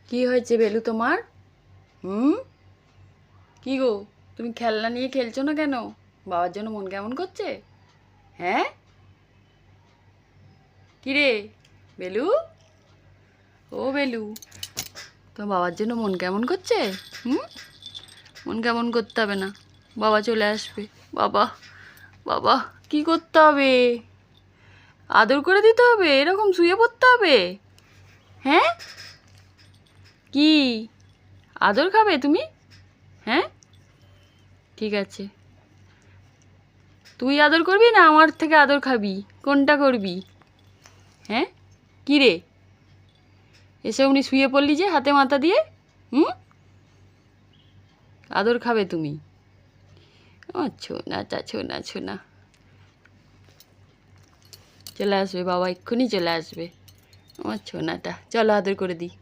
কি হয়েছে বেলু তোমার? হুম? কি গো, তুমি খেলনা নিয়ে খেলছো না কেন? বাবার জন্য মন কেমন করছে? হ্যাঁ? কি রে বেলু? ও বেলু, তোমার বাবার জন্য মন কেমন করছে? হুম? মন কেমন করতে হবে না, বাবা চলে আসবে। বাবা, বাবা, কি করতে হবে? আদর করে দিতে হবে? এরকম শুয়ে পড়তে হবে? হ্যাঁ? কি আদর খাবে তুমি? হ্যাঁ, ঠিক আছে। তুই আদর করবি না আমার থেকে আদর খাবি? কোনটা করবি? হ্যাঁ, কি রে, এসে উনি শুয়ে পড়লি যে হাতে মাথা দিয়ে? হুম? আদর খাবে তুমি? ও ছোনাটা, ছোনা ছোনা, চলে আসবে বাবা, এক্ষুনি চলে আসবে। আমার ছোনাটা, চলো আদর করে দিই।